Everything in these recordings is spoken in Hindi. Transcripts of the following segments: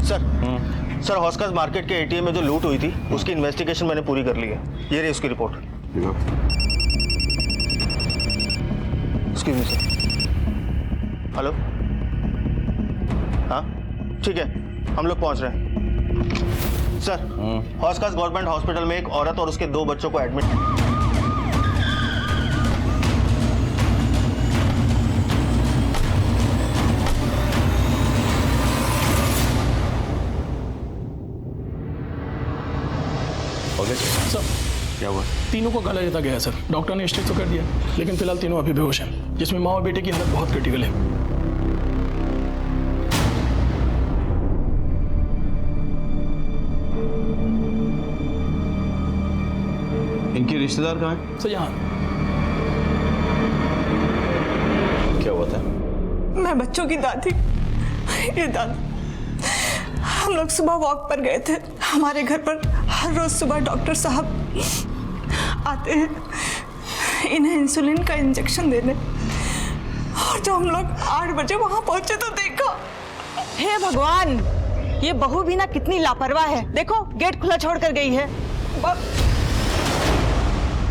सर सर हॉस्कास मार्केट के एटीएम में जो लूट हुई थी उसकी इन्वेस्टिगेशन मैंने पूरी कर ली है। ये रही उसकी report. Excuse me sir. Hello, हाँ ठीक है, हम लोग पहुंच रहे हैं। सर हॉस्कास गवर्नमेंट हॉस्पिटल में एक औरत और उसके 2 बच्चों को एडमिट। सर क्या हुआ? तीनों को गला देता गया सर। डॉक्टर ने स्टेज तो कर दिया, लेकिन फिलहाल तीनों अभी बेहोश हैं, जिसमें माँ और बेटे की हालत बहुत क्रिटिकल है। इनके रिश्तेदार कहाँ हैं? सर यहाँ। क्या हुआ था? मैं बच्चों की दादी। ये दादी, हम लोग सुबह वॉक पर गए थे। हमारे घर पर हर रोज सुबह डॉक्टर साहब आते हैं इन्हें इंसुलिन का इंजेक्शन देने, और जब हम लोग 8 बजे वहां पहुंचे तो देखा। हे भगवान, ये बहू भी ना कितनी लापरवाह है। देखो गेट खुला छोड़ कर गई है।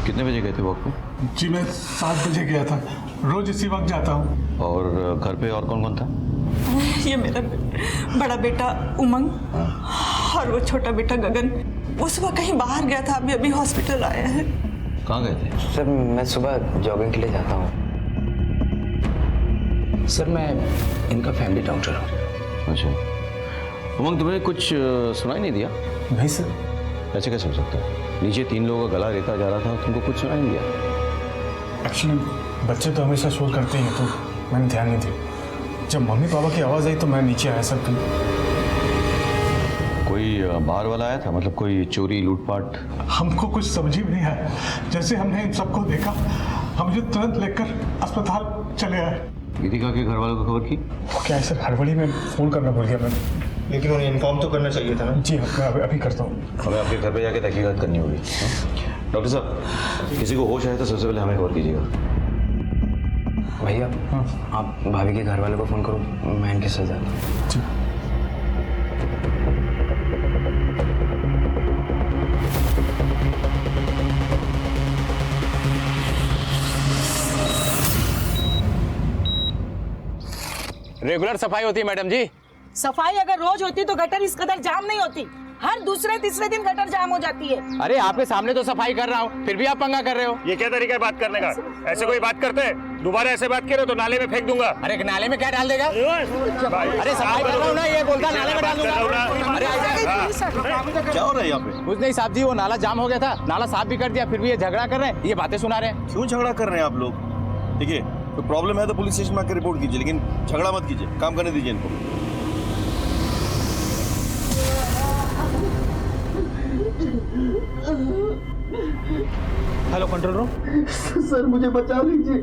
कितने बजे गए थे वॉक पे? जी मैं 7 बजे गया था, रोज इसी वक्त जाता हूँ। और घर पे और कौन कौन था? ये मेरा बड़ा बेटा उमंग और वो छोटा बेटा गगन। वो सुबह कहीं बाहर गया था, अभी अभी हॉस्पिटल आया है। कहाँ गए थे? सर मैं सुबह जॉगिंग के लिए जाता हूँ। सर मैं इनका फैमिली डॉक्टर हूँ। अच्छा, उमंग तुमने कुछ सुनाई नहीं दिया? नहीं सर। ऐसे कैसे हो सकता है? नीचे 3 लोगों का गला रेता जा रहा था, तुमको कुछ सुनाई नहीं दिया? एक्चुअली बच्चे तो हमेशा शोर करते ही हैं, तो मैंने ध्यान नहीं दिया। जब मम्मी पापा की आवाज़ आई तो मैं नीचे आया सर। कोई बाहर वाला आया था? मतलब कोई चोरी लूटपाट? हमको कुछ समझ ही नहीं आया। जैसे हमने इन सबको देखा, हम मुझे तुरंत लेकर अस्पताल चले आए। गीतिका के घर वालों को खबर की? क्या है सर, हड़बड़ी में फ़ोन करना भूल गया मैं। लेकिन उन्हें इन्फॉर्म तो करना चाहिए था ना। जी हाँ, मैं अभी करता हूँ। हमें आपके घर पे जाके तहकीकात करनी होगी। डॉक्टर साहब, किसी को होश आए तो सबसे पहले हमें खबर कीजिएगा। भैया आप भाभी के घर वालों को फ़ोन करो, मैं इनके साथ जाता हूँ। जी। रेगुलर सफाई होती है मैडम जी। सफाई अगर रोज होती तो गटर इस कदर जाम नहीं होती। हर दूसरे तीसरे दिन गटर जाम हो जाती है। अरे आपके सामने तो सफाई कर रहा हूँ, फिर भी आप पंगा कर रहे हो। ये क्या तरीका है बात करने का? ऐसे कोई बात करते हैं? दोबारा ऐसे बात करे तो नाले में फेंक दूंगा। अरे नाले में क्या डाल देगा? अरे सफाई कर रहा हूँ ना, ये बोलता नाले में डाल दूंगा। अरे क्या हो रहा है यहाँ पे? कुछ नहीं साहब जी, वो नाला जाम हो गया था, नाला साफ भी कर दिया, फिर भी ये झगड़ा कर रहे हैं, ये बातें सुना रहे हैं। क्यों झगड़ा कर रहे हैं आप लोग? देखिए तो प्रॉब्लम है तो पुलिस स्टेशन में आकर रिपोर्ट कीजिए, लेकिन झगड़ा मत कीजिए, काम करने दीजिए इनको। Hello control room. सर मुझे बचा लीजिए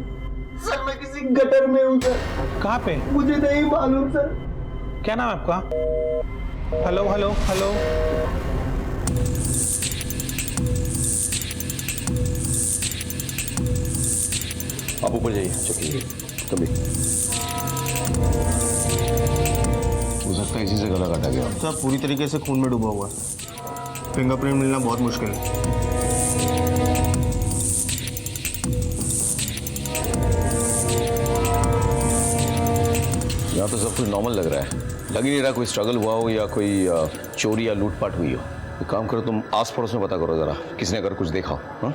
सर, मैं किसी गटर में हूँ सर। कहाँ पे? मुझे नहीं मालूम सर। क्या नाम है आपका? Hello hello hello. आप ऊपर जाइए, चलिए कभी हो सकता है इसी से गला काटा गया। सर पूरी तरीके से खून में डूबा हुआ है, फिंगरप्रिंट मिलना बहुत मुश्किल है। यहाँ तो सब कुछ नॉर्मल लग रहा है, लग ही नहीं रहा कोई स्ट्रगल हुआ हो या कोई चोरी या लूटपाट हुई हो। एक काम करो, तुम आस पड़ोस में पता करो जरा, किसने अगर कुछ देखा हो। हाँ?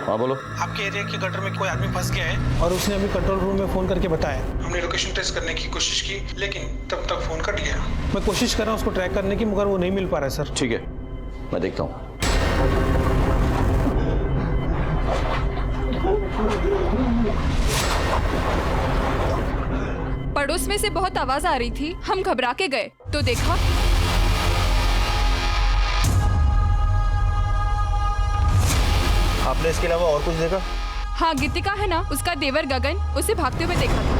हाँ बोलो। आपके एरिया के गटर में कोई आदमी फंस गया है और उसने अभी कंट्रोल रूम में फ़ोन करके बताया। हमने लोकेशन ट्रेस करने की कोशिश की, लेकिन तब तक फ़ोन कट गया। मैं कोशिश कर रहा हूँ उसको ट्रैक करने की, मगर वो नहीं मिल पा रहा है सर। ठीक है, मैं देखता हूँ। पड़ोस में से बहुत आवाज आ रही थी, हम घबरा के गए तो देखा आपने इसके अलावा और कुछ देखा? हाँ, गीतिका है ना, उसका देवर गगन उसे भागते हुए देखा था।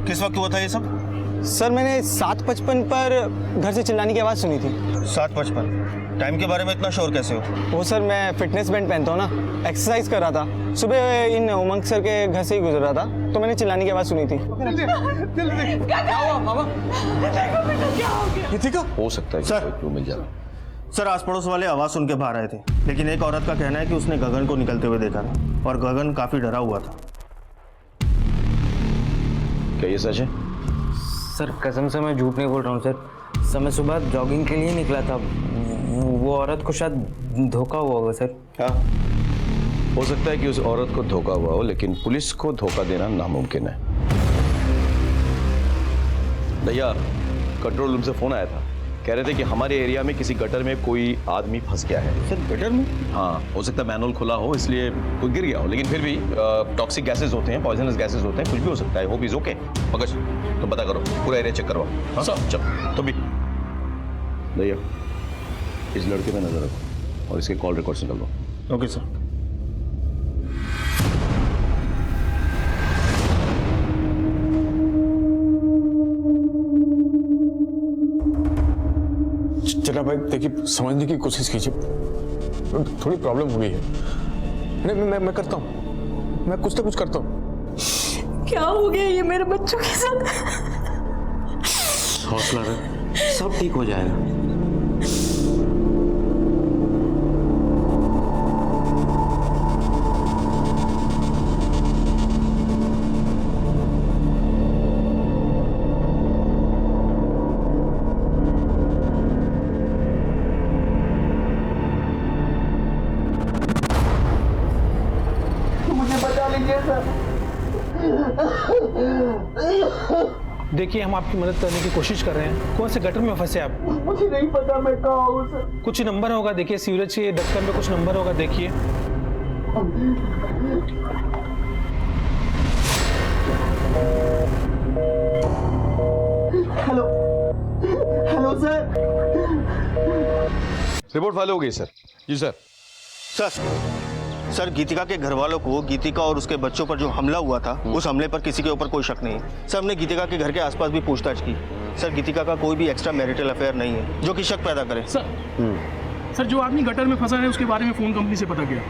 किस वक्त हुआ था ये सब? सर मैंने 7:55 पर घर से चिल्लाने की आवाज़ सुनी थी। 7:55? टाइम के बारे में इतना श्योर कैसे हो? वो सर मैं फिटनेस बैंड पहनता हूँ ना, एक्सरसाइज कर रहा था। सुबह इन उमंग सर के घर से ही गुजर रहा था तो मैंने चिल्लाने की आवाज़ सुनी थी। क्या हुआ मामा? गीतिका? हो सकता है कि सर। कोई क्लू मिल जाए। सर आस पड़ोस वाले आवाज़ सुन के बाहर आए थे, लेकिन एक औरत का कहना है कि उसने गगन को निकलते हुए देखा था और गगन काफ़ी डरा हुआ था। क्या ये सच है? सर कसम से मैं झूठ नहीं बोल रहा हूँ सर। सर मैं सुबह जॉगिंग के लिए निकला था, वो औरत को शायद धोखा हुआ होगा सर। हाँ, हो सकता है कि उस औरत को धोखा हुआ हो, लेकिन पुलिस को धोखा देना नामुमकिन है। भैया, कंट्रोल रूम से फोन आया था, कह रहे थे कि हमारे एरिया में किसी गटर में कोई आदमी फंस गया है। सर गटर में? हाँ, हो सकता है मैनुअल खुला हो इसलिए कोई गिर गया हो, लेकिन फिर भी टॉक्सिक गैसेस होते हैं, पॉइजनस गैसेस होते हैं, कुछ भी हो सकता है। Hope is okay. पंकज तुम पता करो, पूरा एरिया चेक करवाओ। हाँ चल तुम भी। भैया इस लड़के पे नजर रखो और इसके कॉल रिकॉर्ड्स निकाल लो। Okay sir. चला भाई देखिए, समझने की कोशिश कीजिए, थोड़ी प्रॉब्लम हो गई है। मैं करता हूँ, मैं कुछ ना कुछ करता हूँ। क्या हो गया ये मेरे बच्चों के साथ? हौसला रख, सब ठीक हो जाएगा। देखिए हम आपकी मदद करने की कोशिश कर रहे हैं। कौन से गटर में फंसे आप? मुझे नहीं पता मैं कहाँ हूँ सर। कुछ नंबर होगा, देखिए सीवरेज के ढक्कन में कुछ नंबर होगा, देखिए। Hello hello sir. Report file हो गई सर। जी सर। सर गीतिका के घर वालों को गीतिका और उसके बच्चों पर जो हमला हुआ था, उस हमले पर किसी के ऊपर कोई शक नहीं है। सर हमने गीतिका के घर के आसपास भी पूछताछ की। सर गीतिका का कोई भी एक्स्ट्रा मैरिटल अफेयर नहीं है जो कि शक पैदा करे। सर जो आदमी गटर में फंसा है उसके बारे में फ़ोन कंपनी से पता किया।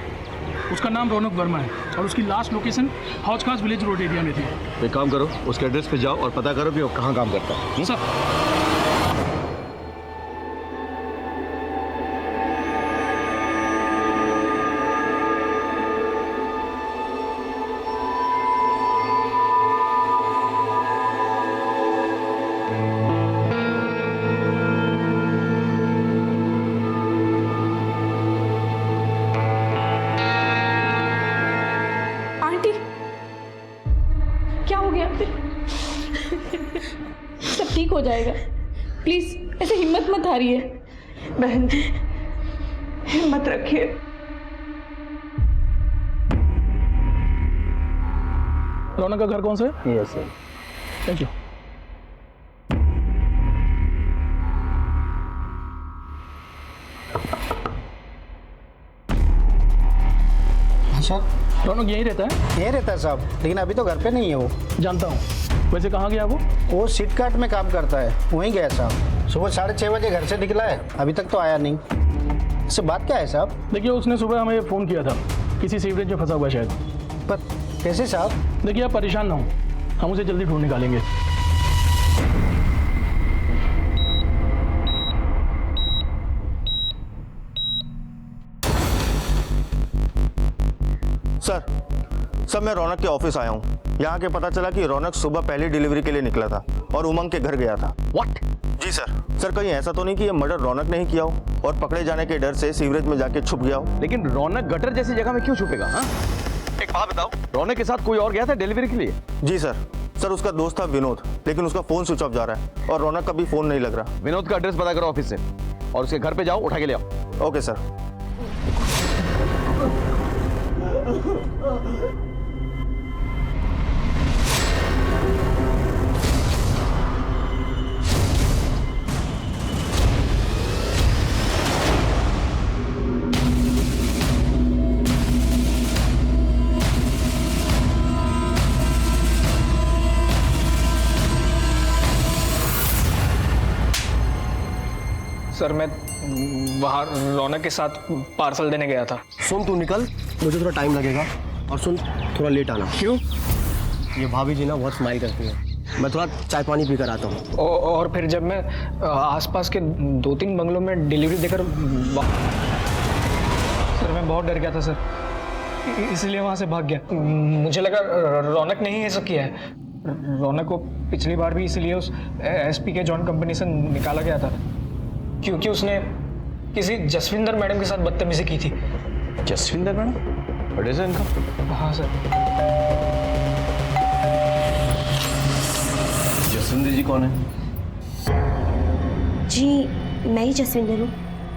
उसका नाम रौनक वर्मा है और उसकी लास्ट लोकेशन हौज खास विलेज रोड एरिया में थी। एक काम करो, उसके एड्रेस पे जाओ और पता करो कि वो कहाँ काम करता है। सर आंटी क्या हो गया? सब ठीक हो जाएगा, प्लीज ऐसे हिम्मत मत हारिए। बहन जी हिम्मत रखिए। रौनक का घर कौन सा है? Yes sir. Thank you. अच्छा, रौनक यहीं रहता है? यहीं रहता है साहब, लेकिन अभी तो घर पे नहीं है वो। जानता हूँ। वैसे कहाँ गया वो सिटकाट में काम करता है, वहीं गया साहब। सुबह 6:30 बजे घर से निकला है, अभी तक तो आया नहीं। इससे बात क्या है साहब? देखिए उसने सुबह हमें फ़ोन किया था, किसी सीवरेज में फंसा हुआ है शायद। पर कैसे साहब? देखिए आप परेशान ना हो, हम उसे जल्दी ढूंढ निकालेंगे। सर मैं रौनक के ऑफिस आया हूँ। यहाँ के पता चला कि रौनक सुबह पहली डिलीवरी के लिए निकला था और उमंग के घर गया था। व्हाट? जी सर कहीं ऐसा तो नहीं कि ये मर्डर रौनक ने ही किया हो और पकड़े जाने के डर से सीवरेज में जाके छुप गया हो? लेकिन रौनक गटर जैसी जगह में क्यों छुपेगा? हाँ, एक बात बताओ, रौनक के साथ कोई और गया था डिलीवरी के लिए? जी सर उसका दोस्त था विनोद, लेकिन उसका फोन स्विच ऑफ जा रहा है और रौनक का भी फोन नहीं लग रहा। विनोद का एड्रेस पता करो ऑफिस से और उसके घर पे जाओ, उठा के ले आओ। Okay sir. सर मैं बाहर रौनक के साथ पार्सल देने गया था। सुन तू निकल, मुझे थोड़ा टाइम लगेगा, और सुन थोड़ा लेट आना। क्यों? ये भाभी जी ना बहुत स्माइल करती है, मैं थोड़ा चाय पानी पी कर आता हूँ। और फिर जब मैं आसपास के 2-3 बंगलों में डिलीवरी देकर सर मैं बहुत डर गया था सर, इसलिए वहाँ से भाग गया। मुझे लगा रौनक ने ही ये सब किया है। रौनक को पिछली बार भी इसीलिए उस एसपी के जॉन कंपनी से निकाला गया था क्योंकि उसने किसी जसविंदर मैडम के साथ बदतमीजी की थी। जसविंदर मैडम? बड़े से इनका? हाँ सर। जसविंदर जी कौन है? जी मैं ही जसविंदर हूँ।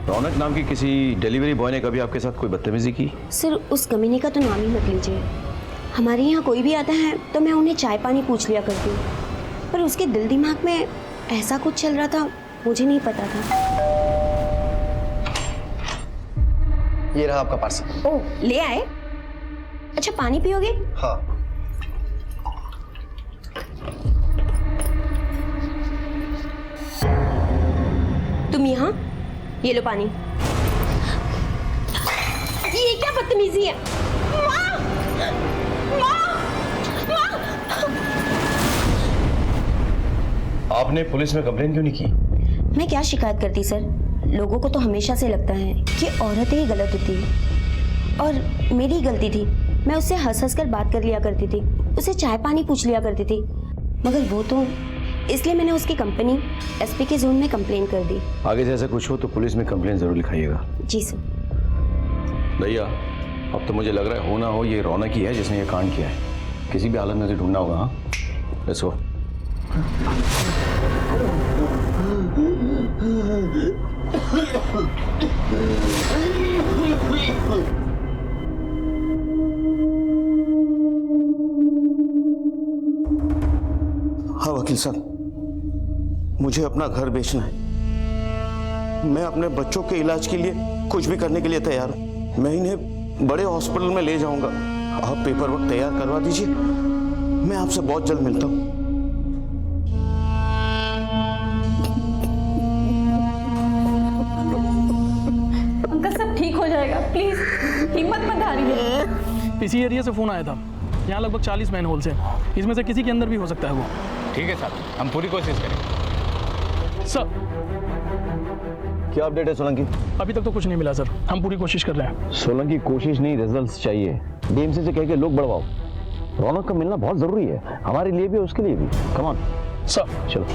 रौनक नाम की किसी डिलीवरी बॉय ने कभी आपके साथ कोई बदतमीजी की? सर उस कमीने का तो नाम ही मत लीजिए। हमारे यहाँ कोई भी आता है तो मैं उन्हें चाय पानी पूछ लिया करती हूँ, पर उसके दिल दिमाग में ऐसा कुछ चल रहा था मुझे नहीं पता था। ये रहा आपका पार्सल। ओह ले आए? अच्छा पानी पियोगे? हाँ। तुम यहाँ? ये लो पानी। ये क्या बदतमीजी है? माँ! माँ! माँ! आपने पुलिस में कंप्लेन क्यों नहीं की? मैं क्या शिकायत करती सर, लोगों को तो हमेशा से लगता है कि औरतें ही गलत होती है, और मेरी ही गलती थी। मैं उससे हंस हंस कर बात कर लिया करती थी, उसे चाय पानी पूछ लिया करती थी, मगर वो तो, इसलिए मैंने उसकी कंपनी एसपी के जोन में कंप्लेन कर दी। आगे से ऐसा कुछ हो तो पुलिस में कंप्लेन जरूर लिखाइएगा। जी सर। भैया अब तो मुझे लग रहा है हो ना हो ये रौनक ही है जिसने ये कांड किया है। किसी भी हालत में उसे ढूंढना होगा। हाँ लेट्स गो। हाँ वकील साहब, मुझे अपना घर बेचना है। मैं अपने बच्चों के इलाज के लिए कुछ भी करने के लिए तैयार हूं। मैं इन्हें बड़े हॉस्पिटल में ले जाऊंगा। आप पेपर वर्क तैयार करवा दीजिए, मैं आपसे बहुत जल्द मिलता हूं। अंकल सब ठीक हो जाएगा, प्लीज हिम्मत मत हारिए। इसी एरिया से फोन आया था, यहाँ लगभग 40 मैन होल्स हैं, इसमें से किसी के अंदर भी हो सकता है वो। ठीक है साहब, हम पूरी कोशिश करेंगे। सर क्या अपडेट है सोलंकी? अभी तक तो कुछ नहीं मिला सर, हम पूरी कोशिश कर रहे हैं। सोलंकी कोशिश नहीं रिजल्ट्स चाहिए। डीएमसी से कह के लोग बढ़वाओ। रौनक का मिलना बहुत जरूरी है, हमारे लिए भी और उसके लिए भी। Come on sir. चलो।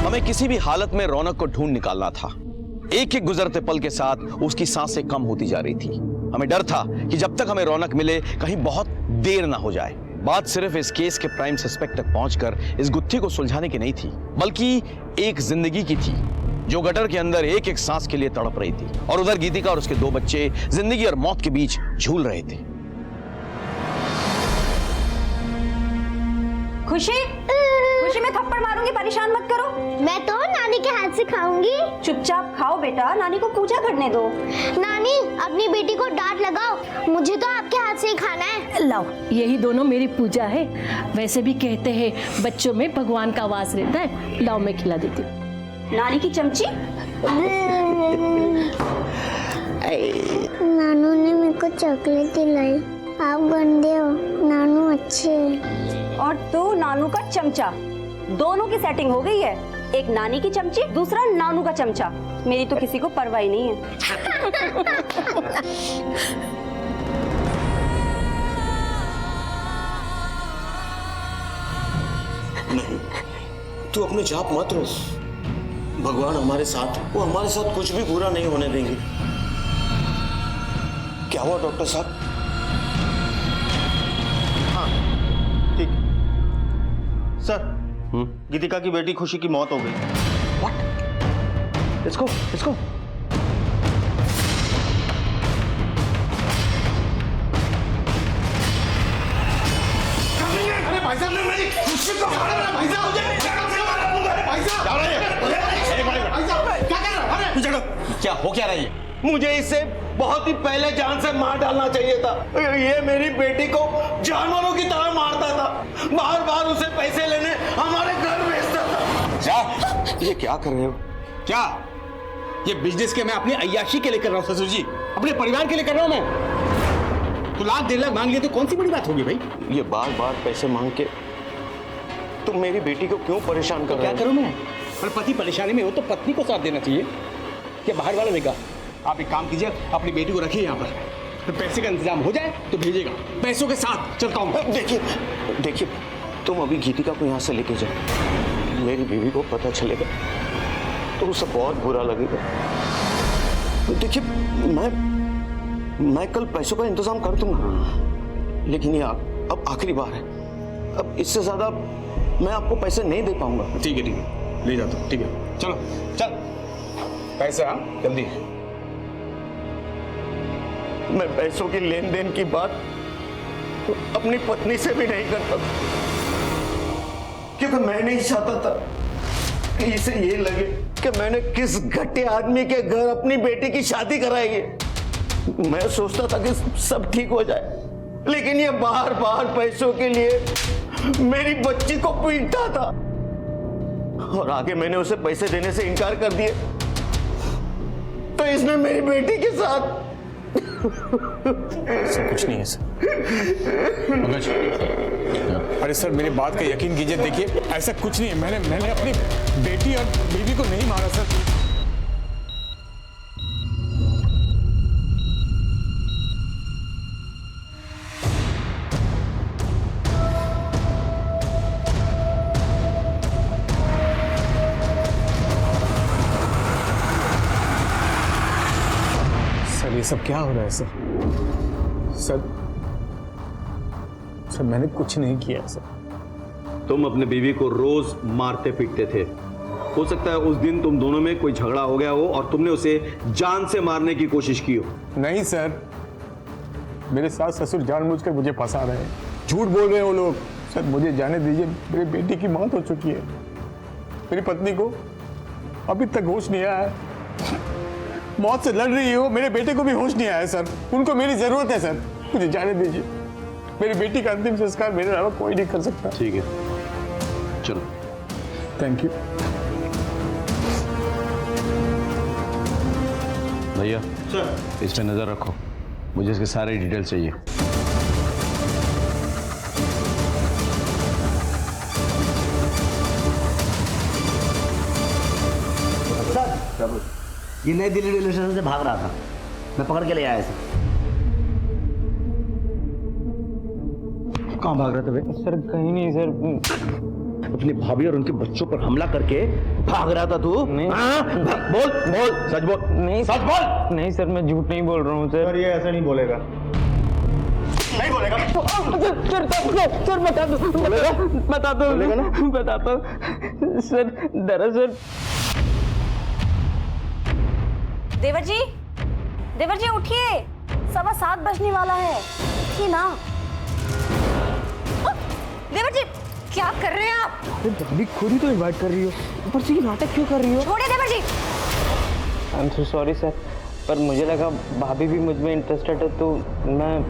हमें किसी भी हालत में रौनक को ढूंढ निकालना था। एक एक गुजरते पल के साथ उसकी सांसें कम होती जा रही थी। हमें डर था कि जब तक हमें रौनक मिले कहीं बहुत देर ना हो जाए। बात सिर्फ इस केस के प्राइम सस्पेक्ट तक पहुंचकर इस गुत्थी को सुलझाने की नहीं थी, बल्कि एक जिंदगी की थी जो गटर के अंदर एक एक सांस के लिए तड़प रही थी, और उधर गीतिका और उसके 2 बच्चे जिंदगी और मौत के बीच झूल रहे थे। खुशी, खुशी मैं थप्पड़ मारूंगी, परेशान मत करो। मैं तो नानी के हाथ से खाऊंगी। चुपचाप खाओ बेटा, नानी को पूजा करने दो। नानी अपनी बेटी को डांट लगाओ, मुझे तो आपके हाथ से ही खाना है। लाओ, यही दोनों मेरी पूजा है। वैसे भी कहते हैं बच्चों में भगवान का वास रहता है। लाओ मैं खिला देती हूँ। नानी की चमची। नानू ने मेरे को चॉकलेट दिलाई। आप गंदे हो, नानू अच्छे हैं। और तू नानू का चमचा। दोनों की सेटिंग हो गई है, एक नानी की चमची, दूसरा नानू का चमचा। मेरी तो किसी को परवाह ही नहीं है। नहीं, तू अपने जाप मत रो। भगवान हमारे साथ, वो हमारे साथ कुछ भी बुरा नहीं होने देंगे। क्या हुआ डॉक्टर साहब? हाँ ठीक सर, गीतिका की बेटी खुशी की मौत हो गई। Let's go, let's go. अरे भाई साहब, नहीं खुशी को भाई साहब, भाई साहब क्या कर रहे हो? अरे क्या हो क्या रही है? मुझे इसे बहुत ही पहले जान से मार डालना चाहिए था। ये मेरी बेटी को जानवरों की तरह मारता था, बार बार उसे पैसे लेने हमारे घर भेजता था। क्या ये क्या कर रहे हो? क्या ये बिजनेस के मैं अपनी अय्याशी के लिए कर रहा हूँ ससुर जी, अपने परिवार के लिए कर रहा हूँ मैं। तो लाख 1.5 लाख मांग लिए तो कौन सी बड़ी बात होगी भाई? ये बार बार पैसे मांग के तुम मेरी बेटी को क्यों परेशान कर रहे हो? क्या करूँ मैं? और पति परेशानी में हो तो पत्नी को साथ देना चाहिए, क्या बाहर वाला देगा? आप एक काम कीजिए, अपनी बेटी को रखिए यहाँ पर, तो पैसे का इंतजाम हो जाए तो भेजिएगा, पैसों के साथ चलता हूँ। देखिए तुम अभी गीतिका को यहाँ से लेके जाओ, मेरी बीवी को पता चलेगा तो उसे बहुत बुरा लगेगा। देखिए मैं कल पैसों का इंतजाम कर दूंगा, लेकिन ये अब आखिरी बार है, अब इससे ज्यादा मैं आपको पैसे नहीं दे पाऊंगा। ठीक है ले जाता हूँ, ठीक है चलो चल पैसे, हाँ जल्दी। मैं पैसों की लेन देन की बात अपनी पत्नी से भी नहीं करता था, क्योंकि मैं नहीं चाहता था कि इसे ये लगे कि मैंने किस घटिया आदमी के घर अपनी बेटी की शादी कराई है। मैं सोचता था कि सब ठीक हो जाए, लेकिन ये बार बार पैसों के लिए मेरी बच्ची को पीटता था, और आगे मैंने उसे पैसे देने से इनकार कर दिए तो इसने मेरी बेटी के साथ ऐसा कुछ नहीं है सर। अरे सर मेरी बात का यकीन कीजिए, देखिए ऐसा कुछ नहीं है, मैंने अपनी बेटी और बीवी को नहीं मारा सर। ये सब क्या हो रहा है सर? सर मैंने कुछ नहीं किया सर। तुम अपने बीवी को रोज मारते पीटते थे, हो सकता है उस दिन तुम दोनों में कोई झगड़ा हो गया हो और तुमने उसे जान से मारने की कोशिश की हो। नहीं सर, मेरे सास ससुर जानबूझकर मुझे फंसा रहे हैं, झूठ बोल रहे हैं वो लोग। सर मुझे जाने दीजिए, मेरी बेटी की मौत हो चुकी है, मेरी पत्नी को अभी तक होश नहीं आया है, मौत से लड़ रही हो, मेरे बेटे को भी होश नहीं आया सर, उनको मेरी जरूरत है सर, मुझे जाने दीजिए। मेरी बेटी का अंतिम संस्कार मेरे अलावा कोई नहीं कर सकता। ठीक है चलो। थैंक यू भैया। सर इस पे नजर रखो, मुझे इसके सारे डिटेल चाहिए। सर ये नई दिल्ली रेलवे स्टेशन से भाग रहा था, मैं पकड़ के ले आया सर। कहाँ भाग रहे थे भाई? सर कहीं नहीं सर। अपनी भाभी और उनके बच्चों पर हमला करके भाग रहा था तू? नहीं। बोल सच बोल। नहीं सच बोल। नहीं सर, मैं झूठ नहीं बोल रहा हूँ सर। ये ऐसा नहीं बोलेगा, नहीं बोलेगा। सर बता दो, बता दो सर। दरअसल देवर जी उठिए, 7:15 बजने वाला है, उठिए ना। देवर जी क्या कर रहे हैं आप? भाभी खुद ही तो इनवाइट कर रही हो, ऊपर से ये नाटक क्यों कर रही हो? छोड़िए देवर जी। I am so sorry sir, पर मुझे लगा भाभी भी मुझ में इंटरेस्टेड है तो मैं।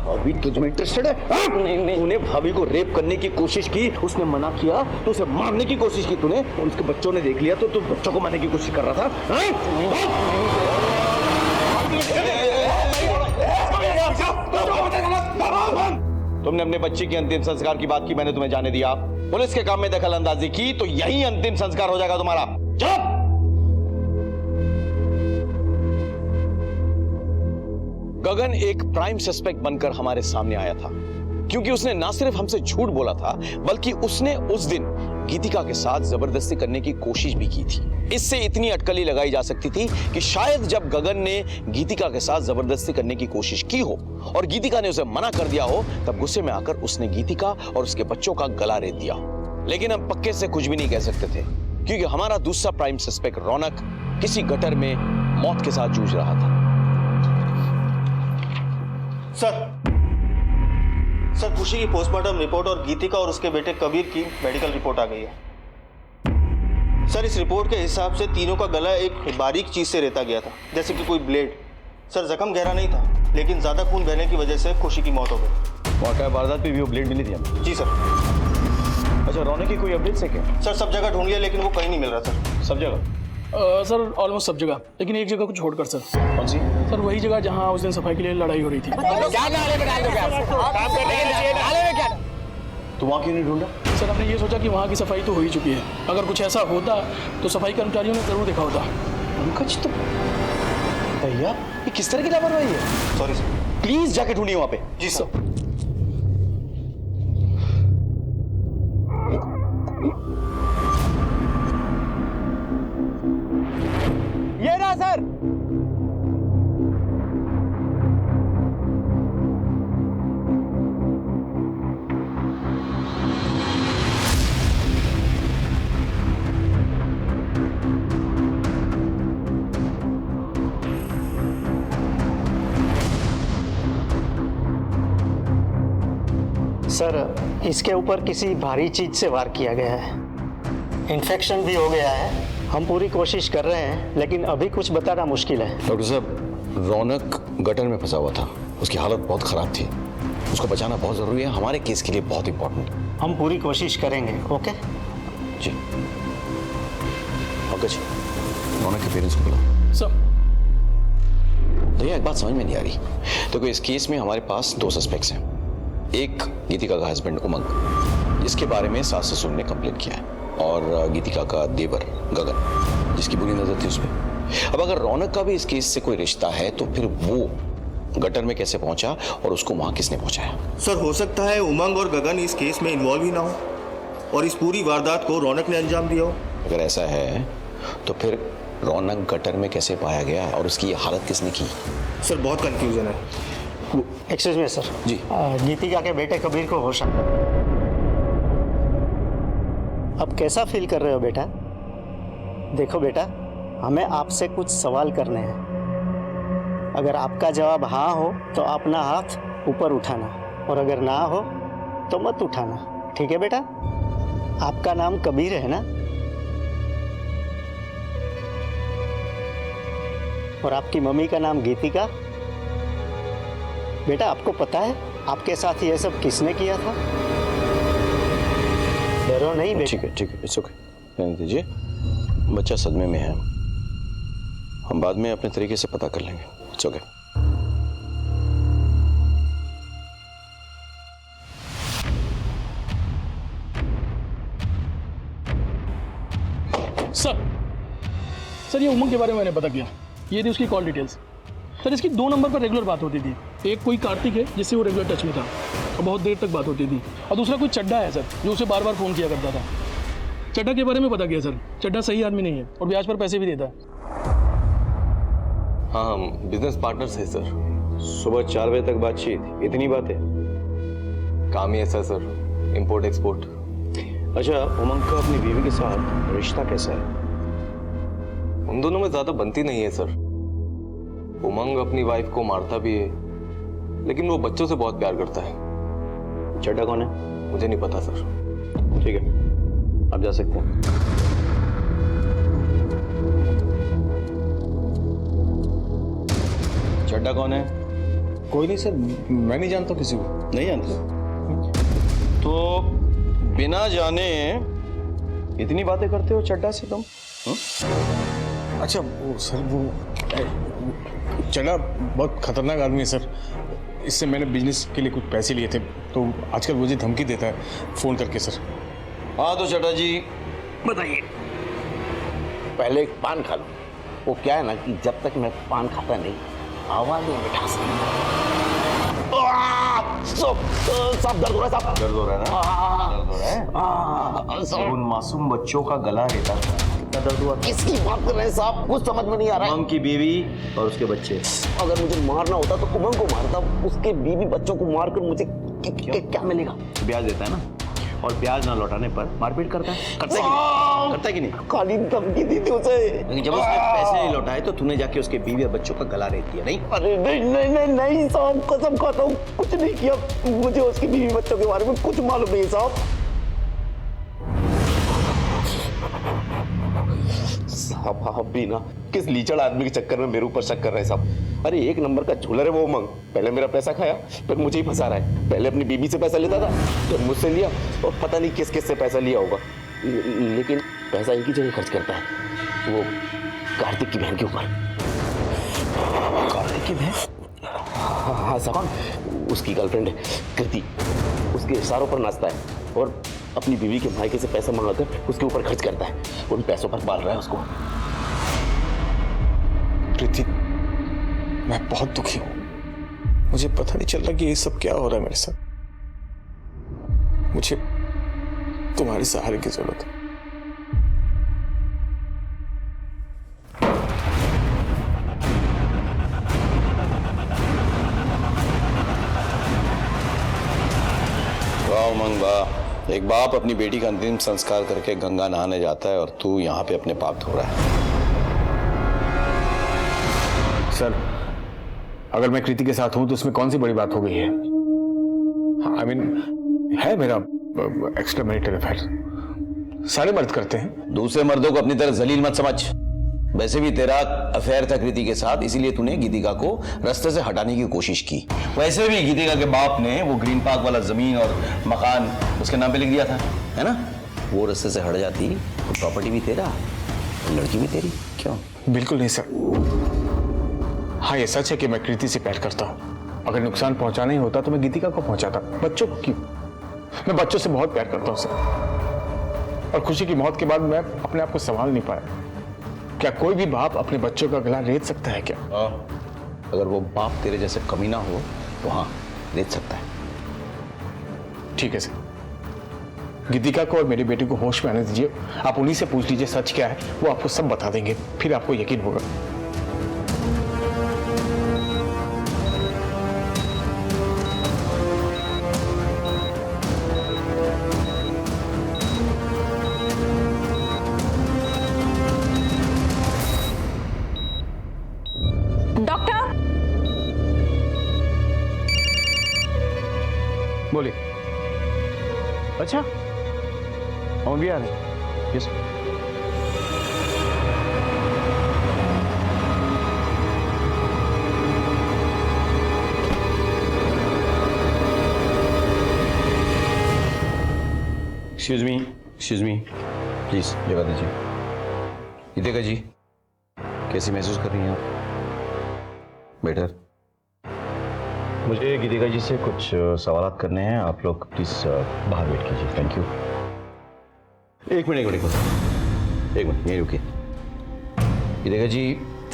भाभी तुझ में इंटरेस्टेड है? नहीं। तूने भाभी को रेप करने की कोशिश की, उसने मना किया तो उसे मारने की कोशिश की तूने, उसके बच्चों ने देख लिया तो तू बच्चों को मारने की कोशिश कर रहा था। तुमने अपने बच्ची के अंतिम संस्कार की बात की, मैंने तुम्हें जाने दिया। पुलिस के काम में दखल अंदाजी की तो यही अंतिम संस्कार हो जाएगा तुम्हारा। चुप! गगन एक प्राइम सस्पेक्ट बनकर हमारे सामने आया था, क्योंकि उसने ना सिर्फ हमसे झूठ बोला था, बल्कि उसने उस दिन गीतिका के साथ जबरदस्ती करने की कोशिश भी की थी। इससे इतनी अटकली लगाई जा सकती थी कि शायद जब गगन ने गीतिका के साथ जबरदस्ती करने की कोशिश की हो और गीतिका ने उसे मना कर दिया हो, तब गुस्से में आकर उसने गीतिका और उसके बच्चों का गला रेत दिया हो। लेकिन हम पक्के से कुछ भी नहीं कह सकते थे, क्योंकि हमारा दूसरा प्राइम सस्पेक्ट रौनक किसी गटर में मौत के साथ जूझ रहा था। सर खुशी की पोस्टमार्टम रिपोर्ट और गीतिका और उसके बेटे कबीर की मेडिकल रिपोर्ट आ गई है। सर इस रिपोर्ट के हिसाब से तीनों का गला एक बारीक चीज से रेता गया था, जैसे कि कोई ब्लेड। सर जख्म गहरा नहीं था, लेकिन ज्यादा खून बहने की वजह से खुशी की मौत हो गई। वाकई वारदात पे भी वो ब्लेड मिली थी हमें। जी सर। अच्छा, रौनक की कोई अपडेट है क्या? सर सब जगह ढूंढ लिया, लेकिन वो कहीं नहीं मिल रहा सर। सब जगह? सर ऑलमोस्ट सब जगह, लेकिन एक जगह को छोड़कर सर। कौन सी? सर वही जगह जहाँ उस दिन सफाई के लिए लड़ाई हो रही थी। तो वहाँ क्यों नहीं ढूंढा? सर हमने ये सोचा कि वहाँ की सफाई तो हो ही चुकी है, अगर कुछ ऐसा होता तो सफाई कर्मचारियों ने जरूर देखा होता। पंकज तो भैया ये किस तरह की लापरवाही है? Sorry sir. प्लीज जाके ढूंढिए वहाँ पे। जी सर। ये रहा सर। सर इसके ऊपर किसी भारी चीज से वार किया गया है, इन्फेक्शन भी हो गया है। हम पूरी कोशिश कर रहे हैं, लेकिन अभी कुछ बताना मुश्किल है। डॉक्टर साहब, रौनक गटर में फंसा हुआ था, उसकी हालत बहुत खराब थी, उसको बचाना बहुत जरूरी है, हमारे केस के लिए बहुत इंपॉर्टेंट। हम पूरी कोशिश करेंगे। ओके जी। पंकज, रौनक के पेरेंट्स को बुलाओ। सर भैया एक बात समझ में नहीं आ रही। देखो इस केस में हमारे पास दो सस्पेक्ट्स हैं। एक गीतिका का हस्बैंड उमंग, जिसके बारे में सास ससुर ने कंप्लेन किया है, और गीतिका का देवर गगन, जिसकी बुरी नजर थी उस पर। अब अगर रौनक का भी इस केस से कोई रिश्ता है तो फिर वो गटर में कैसे पहुंचा और उसको वहां किसने पहुंचाया? सर हो सकता है उमंग और गगन इस केस में इन्वॉल्व ही ना हो और इस पूरी वारदात को रौनक ने अंजाम दिया हो। अगर ऐसा है तो फिर रौनक गटर में कैसे पाया गया और उसकी ये हालत किसने की? सर बहुत कंफ्यूजन है। Excuse me sir. जी। गीतिका के बेटे कबीर को होश आया। अब कैसा फील कर रहे हो बेटा? देखो बेटा, हमें आपसे कुछ सवाल करने हैं। अगर आपका जवाब हाँ हो तो अपना हाथ ऊपर उठाना, और अगर ना हो तो मत उठाना। ठीक है बेटा? आपका नाम कबीर है ना? और आपकी मम्मी का नाम गीतिका। बेटा आपको पता है आपके साथ ये सब किसने किया था? डरो नहीं बेटा। ठीक है, इट्स ओके, रहने दीजिए। बच्चा सदमे में है, हम बाद में अपने तरीके से पता कर लेंगे। It's okay. सर ये उमंग के बारे में मैंने पता किया, ये थी उसकी कॉल डिटेल्स। सर इसकी 2 नंबर पर रेगुलर बात होती थी। एक कोई कार्तिक है जिससे वो रेगुलर टच में था और बहुत देर तक बात होती थी, और दूसरा कोई चड्डा है सर जो उसे बार बार फ़ोन किया करता था। चड्डा के बारे में पता किया सर, चड्डा सही आदमी नहीं है और ब्याज पर पैसे भी देता है। हाँ हम बिजनेस पार्टनर्स हैं सर। सुबह 4 बजे तक बातचीत, इतनी बातें। काम ही ऐसा सर, इंपोर्ट एक्सपोर्ट। अच्छा, उमंग का अपनी बीवी के साथ रिश्ता कैसा है? उन दोनों में ज्यादा बनती नहीं है सर। उमंग अपनी वाइफ को मारता भी है, लेकिन वो बच्चों से बहुत प्यार करता है। चड्डा कौन है? मुझे नहीं पता सर। ठीक है, आप जा सकते हैं। चड्डा कौन है? कोई नहीं सर, मैं नहीं जानता किसी को। नहीं जानते? तो बिना जाने इतनी बातें करते हो चड्डा से तुम? अच्छा वो सर, वो चड्डा बहुत खतरनाक आदमी है सर। इससे मैंने बिजनेस के लिए कुछ पैसे लिए थे, तो आजकल मुझे धमकी देता है फ़ोन करके सर। हाँ तो चड्डा जी बताइए। पहले एक पान खा लो। वो क्या है ना कि जब तक मैं पान खाता नहीं, आवाज नहीं मिठा सब दर्द हो रहा है साहब। दर्द हो रहा है ना? दर्द हो रहा है? उन मासूम बच्चों का गला रेता था, कितना दर्द हुआ? किसकी बात कर रहे हैं साहब? कुछ समझ में नहीं आ रहा है। उमंग की बीवी और उसके बच्चे। अगर मुझे मारना होता तो उमंग को मारता, उसके बीवी बच्चों को मारकर मुझे क्या मिलेगा? ब्याज देता है ना, और ब्याज ना लौटाने पर मारपीट करता है। करता है कि नहीं? खाली धमकी दी थी उसे। लेकिन जब उसने पैसे नहीं लौटाए तो तूने जाके उसके बीवी और बच्चों का गला रेत दिया, नहीं? अरे नहीं साहब, कसम खाता हूँ कुछ नहीं किया। मुझे उसकी बीवी बच्चों के बारे में कुछ मालूम नहीं साहब। साहब आप भी ना किस लीचड़ आदमी के चक्कर में मेरे ऊपर शक कर रहे हैं साहब। अरे एक नंबर का झूलर है वो उमंग। पहले मेरा पैसा खाया, फिर मुझे ही फंसा रहा है। पहले अपनी बीबी से पैसा लेता था, फिर मुझसे लिया, और पता नहीं किस किस से पैसा लिया होगा। लेकिन पैसा एक ही जगह खर्च करता है, वो कार्तिक की बहन के ऊपर। कार्तिक की बहन? हाँ साहब, उसकी गर्लफ्रेंड है कृति। उसके इशारों पर नाचता है और अपनी बीवी के मायके से पैसा मंगाकर उसके ऊपर खर्च करता है। उन पैसों पर पाल रहा है उसको। प्रीति, मैं बहुत दुखी हूं। मुझे पता नहीं चल रहा कि ये सब क्या हो रहा है मेरे साथ। मुझे तुम्हारे सहारे की जरूरत है। वाह उमंग वाह, एक बाप अपनी बेटी का अंतिम संस्कार करके गंगा नहाने जाता है और तू यहाँ पे अपने पाप धो रहा है। सर, अगर मैं कृति के साथ हूं तो उसमें कौन सी बड़ी बात हो गई है? आई मीन है मेरा एक्स्ट्रा मैरिटल अफेयर, सारे मर्द करते हैं। दूसरे मर्दों को अपनी तरह जलील मत समझ। वैसे भी तेरा अफेयर था कृति के साथ, इसीलिए तूने गीतिका को रास्ते से हटाने की कोशिश की। वैसे भी गीतिका के बाप ने वो ग्रीन पार्क वाला जमीन और मकान उसके नाम पे लिख दिया था, है ना? वो रास्ते से हट जाती तो प्रॉपर्टी भी तेरा, लड़की भी तेरी। क्यों? बिल्कुल नहीं सर। हाँ, ये सच है कि मैं कृति से प्यार करता हूँ। अगर नुकसान पहुंचाना ही होता तो मैं गीतिका को पहुंचाता, बच्चों को क्यों? मैं बच्चों से बहुत प्यार करता हूँ सर, और खुशी की मौत के बाद मैं अपने आप को संभाल नहीं पाया। क्या कोई भी बाप अपने बच्चों का गला रेत सकता है क्या? अगर वो बाप तेरे जैसे कमीना हो तो हाँ, रेत सकता है। ठीक है सर, गीतिका को और मेरी बेटी को होश में आने दीजिए। आप उन्हीं से पूछ लीजिए सच क्या है, वो आपको सब बता देंगे, फिर आपको यकीन होगा। बोलिए। अच्छा, हम भी आ रहे हैं। यस। एक्सक्यूज मी, प्लीज जगह दीजिए। गीतिका जी, कैसी महसूस कर रही हैं आप? बेटर। मुझे गीतिका जी से कुछ सवाल करने हैं। आप लोग प्लीज बाहर वेट कीजिए। Thank you. एक मिनट यहीं रुकिए। गीतिका जी,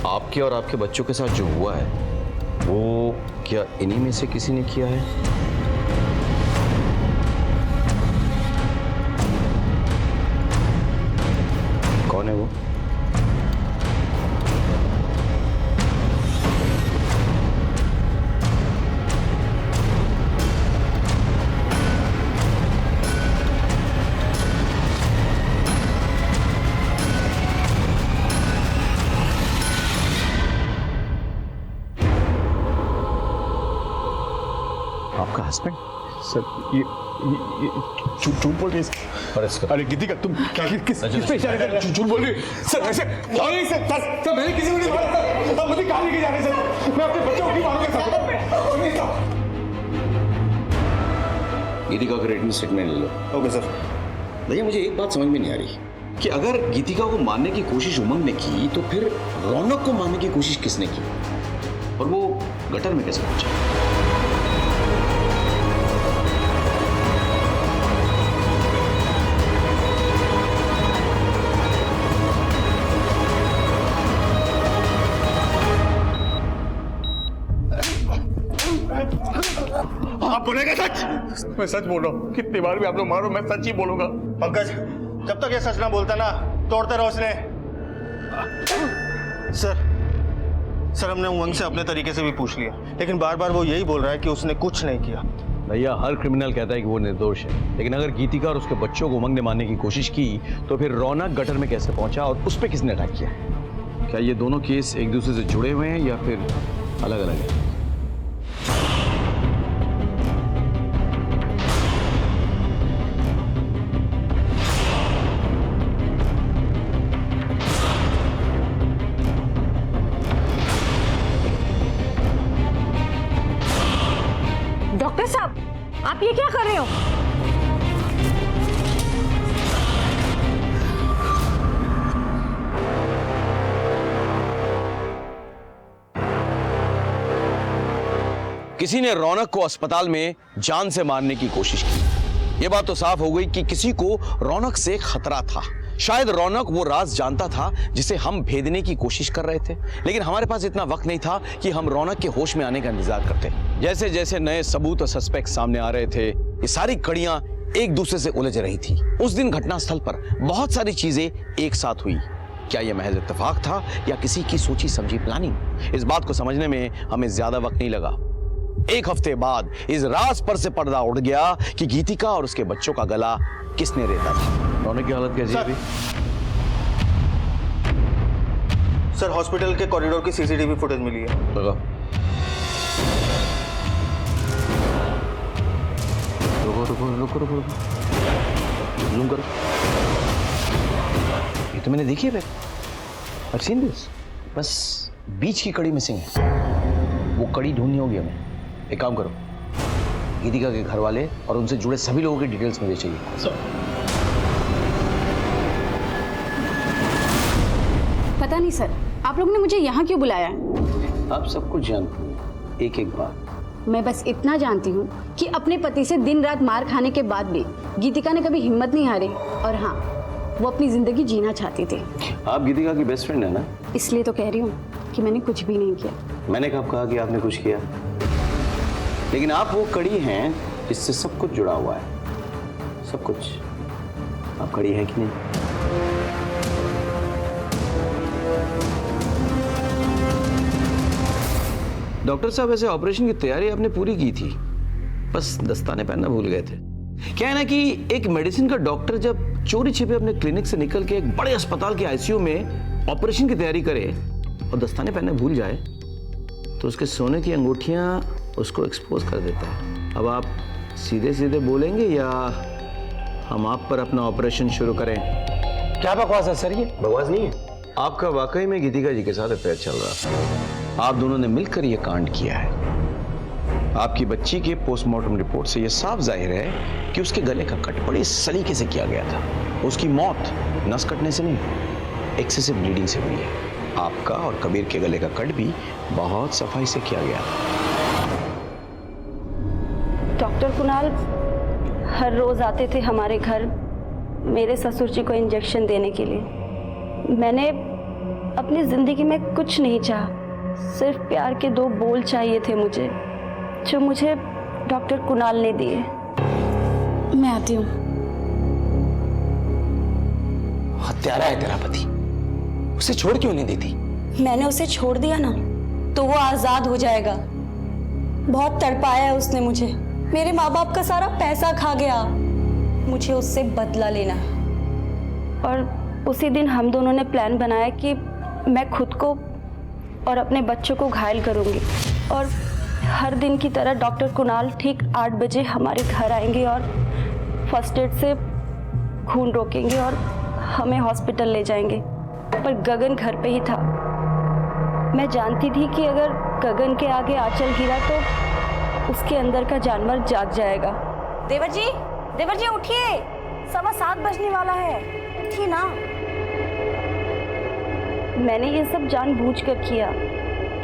आपके और आपके बच्चों के साथ जो हुआ है वो क्या इन्हीं में से किसी ने किया है? कौन है वो? आपका हस्बैंड? सर, ये झूठ बोल रही है। अरे गीतिका, तुम किस पे इशारे कर रहे हो? झूठ बोल रही है सर। ऐसे नहीं सर, मैंने किसी को नहीं मारा सर। मुझे कहाँ लेके जा रहे सर? मैं अपने बच्चों को क्यों मारूंगा सर? गीतिका का रिटन स्टेटमेंट ले लो। Okay sir. भैया, मुझे एक बात समझ में नहीं आ रही कि अगर गीतिका को मारने की कोशिश उमंग ने की तो फिर रौनक को मारने की कोशिश किसने की, और वो गटर में कैसे पहुंचा? आप बोलेंगे सच? मैं सच बोल रहा हूँ। कितनी बार भी आप लोग मारो, मैं सच ही बोलूंगा। पंकज, जब तक ये सच ना बोलता ना, तोड़ते रहो उसने। सर, हमने उमंग से अपने तरीके से भी पूछ लिया, लेकिन बार बार वो यही बोल रहा है कि उसने कुछ नहीं किया। भैया, हर क्रिमिनल कहता है कि वो निर्दोष है, लेकिन अगर गीतिका और उसके बच्चों को उमंग ने मारने की कोशिश की तो फिर रौनक गटर में कैसे पहुंचा और उस पर किसने अटैक किया? क्या ये दोनों केस एक दूसरे से जुड़े हुए हैं या फिर अलग अलग है? डॉक्टर साहब, आप ये क्या कर रहे हो? किसी ने रौनक को अस्पताल में जान से मारने की कोशिश की। यह बात तो साफ हो गई कि किसी को रौनक से खतरा था। शायद रौनक वो राज जानता था जिसे हम भेदने की कोशिश कर रहे थे, लेकिन हमारे पास इतना वक्त नहीं था कि हम रौनक के होश में आने का इंतजार करते। जैसे जैसे नए सबूत और सस्पेक्ट सामने आ रहे थे, ये सारी कड़ियां एक दूसरे से उलझ रही थी। उस दिन घटनास्थल पर बहुत सारी चीजें एक साथ हुई। क्या यह महज इत्तेफाक था या किसी की सोची समझी प्लानिंग? इस बात को समझने में हमें ज्यादा वक्त नहीं लगा। एक हफ्ते बाद इस राज पर से पर्दा उड़ गया कि गीतिका और उसके बच्चों का गला किसने रेता था। रौनक की हालत कैसी है अभी? सर, हॉस्पिटल के कॉरिडोर की सीसीटीवी फुटेज मिली है। रुको रुको रुको रुको रुको, जूम करो। ये तो मैंने देखी है, I've seen this। बस बीच की कड़ी मिसिंग है। वो कड़ी ढूंढनी होगी हमें। एक काम करो, गीतिका के घर वाले और उनसे जुड़े सभी लोगों की डिटेल्स मुझे चाहिए। पता नहीं सर, आप लोग ने मुझे यहाँ क्यों बुलाया है? आप सब कुछ जानते हैं, एक एक बात। मैं बस इतना जानती हूँ कि अपने पति से दिन रात मार खाने के बाद भी गीतिका ने कभी हिम्मत नहीं हारी, और हाँ, वो अपनी जिंदगी जीना चाहती थी। आप गीतिका की बेस्ट फ्रेंड है ना? इसलिए तो कह रही हूँ कि मैंने कुछ भी नहीं किया। मैंने कब कहा कि आपने कुछ किया? लेकिन आप वो कड़ी हैं जिससे सब कुछ जुड़ा हुआ है। सब कुछ। आप कड़ी हैं कि नहीं? डॉक्टर साहब, ऐसे ऑपरेशन की तैयारी आपने पूरी की थी, बस दस्ताने पहनना भूल गए थे। क्या है ना कि एक मेडिसिन का डॉक्टर जब चोरी छिपे अपने क्लिनिक से निकल के एक बड़े अस्पताल के आईसीयू में ऑपरेशन की तैयारी करे और दस्ताने पहनने भूल जाए तो उसके सोने की अंगूठियां उसको एक्सपोज कर देता है। अब आप सीधे सीधे बोलेंगे या हम आप पर अपना ऑपरेशन शुरू करें? क्या बकवास है सर? ये बकवास नहीं है। आपका वाकई में गीतिका जी के साथ अफेयर चल रहा था। आप दोनों ने मिलकर यह कांड किया है। आपकी बच्ची के पोस्टमार्टम रिपोर्ट से यह साफ जाहिर है कि उसके गले का कट बड़ी सलीके से किया गया था। उसकी मौत नस कटने से नहीं, एक्सेसिव ब्लीडिंग से हुई है। आपका और कबीर के गले का कट भी बहुत सफाई से किया गया था। डॉक्टर कुणाल हर रोज आते थे हमारे घर मेरे ससुर जी को इंजेक्शन देने के लिए। मैंने अपनी जिंदगी में कुछ नहीं चाहा, सिर्फ प्यार के 2 बोल चाहिए थे मुझे, जो मुझे डॉक्टर कुणाल ने दिए। मैं आती हूँ। हत्यारा है तेरा पति, उसे छोड़ क्यों नहीं देती? मैंने उसे छोड़ दिया ना तो वो आजाद हो जाएगा। बहुत तड़पाया है उसने मुझे, मेरे माँ बाप का सारा पैसा खा गया। मुझे उससे बदला लेना। और उसी दिन हम दोनों ने प्लान बनाया कि मैं खुद को और अपने बच्चों को घायल करूंगी, और हर दिन की तरह डॉक्टर कुणाल ठीक 8 बजे हमारे घर आएंगे और फर्स्ट एड से खून रोकेंगे और हमें हॉस्पिटल ले जाएंगे। पर गगन घर पे ही था। मैं जानती थी कि अगर गगन के आगे आंचल गिरा तो उसके अंदर का जानवर जाग जाएगा। देवर जी उठिए, 7:15 बजने वाला है, उठिए ना। मैंने ये सब जानबूझकर किया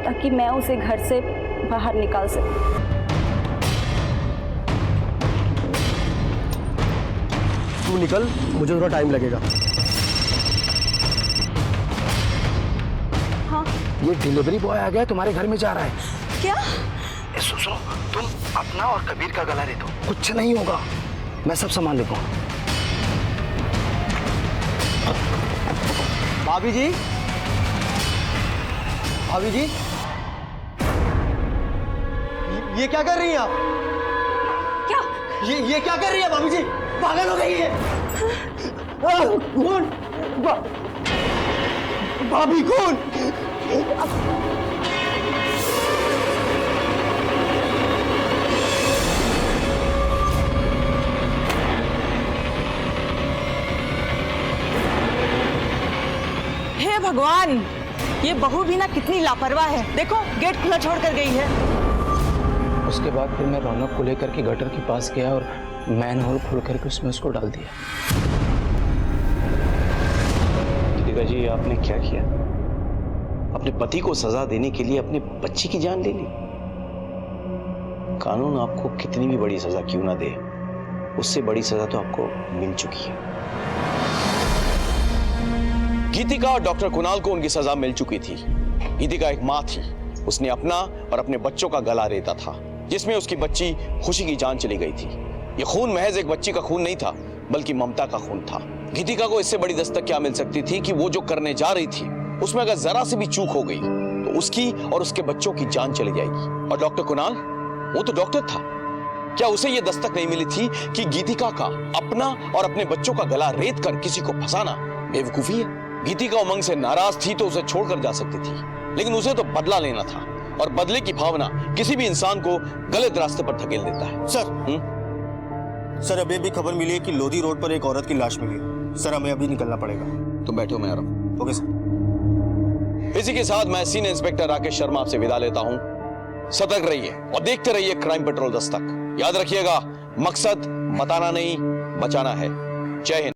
ताकि मैं उसे घर से बाहर निकाल सकूं। तू निकल, मुझे थोड़ा टाइम लगेगा। हाँ? ये डिलीवरी बॉय आ गया, तुम्हारे घर में जा रहा है। क्या? सुनो, तुम अपना और कबीर का गला दे दो, कुछ नहीं होगा, मैं सब संभाल लेता हूँ। भाभी जी, भाभी जी, ये क्या कर रही हैं आप? क्या? ये क्या कर रही है भाभी जी? पागल हो गई है? कौन? भाभी कौन? हे भगवान, ये बहू भी ना कितनी लापरवाह है। देखो गेट खुला छोड़ कर गई है। उसके बाद फिर मैं रौनक को लेकर के गटर के पास गया और मैन होल खोल करके उसमें उसको डाल दिया। गीतिका जी, आपने क्या किया? अपने पति को सजा देने के लिए अपने बच्ची की जान ले ली। कानून आपको कितनी भी बड़ी सजा क्यों ना दे, उससे बड़ी सजा तो आपको मिल चुकी है। गीतिका और डॉक्टर कुणाल को उनकी सजा मिल चुकी थी। गीतिका एक मां थी, उसने अपना और अपने बच्चों का गला रेता था, जिसमें उसकी बच्ची खुशी की जान चली गई थी। यह खून महज एक बच्ची का खून नहीं था, बल्कि ममता का खून था। गीतिका को इससे बड़ी दस्तक क्या मिल सकती थी कि वो जो करने जा रही थी उसमें अगर जरा से भी चूक हो गई तो उसकी और उसके बच्चों की जान चली जाएगी। और डॉक्टर कुणाल, वो तो डॉक्टर था, क्या उसे यह दस्तक नहीं मिली थी कि गीतिका का अपना और अपने बच्चों का गला रेत कर किसी को फंसाना बेवकूफी है? गीतिका उमंग से नाराज थी तो उसे छोड़कर जा सकती थी, लेकिन उसे तो बदला लेना था, और बदले की भावना किसी भी इंसान को गलत रास्ते पर धकेल देता है। सर अभी भी खबर मिली है कि लोधी रोड पर एक औरत की लाश मिली है। सर हमें अभी निकलना पड़ेगा। तुम बैठो, मैं आ रहा हूं। Okay sir. इसी के साथ मैं सीनियर इंस्पेक्टर राकेश शर्मा आपसे विदा लेता हूं। सतर्क रहिए और देखते रहिए क्राइम पेट्रोल दस्तक। याद रखिएगा, मकसद बताना नहीं, बचाना है। जय हिंद।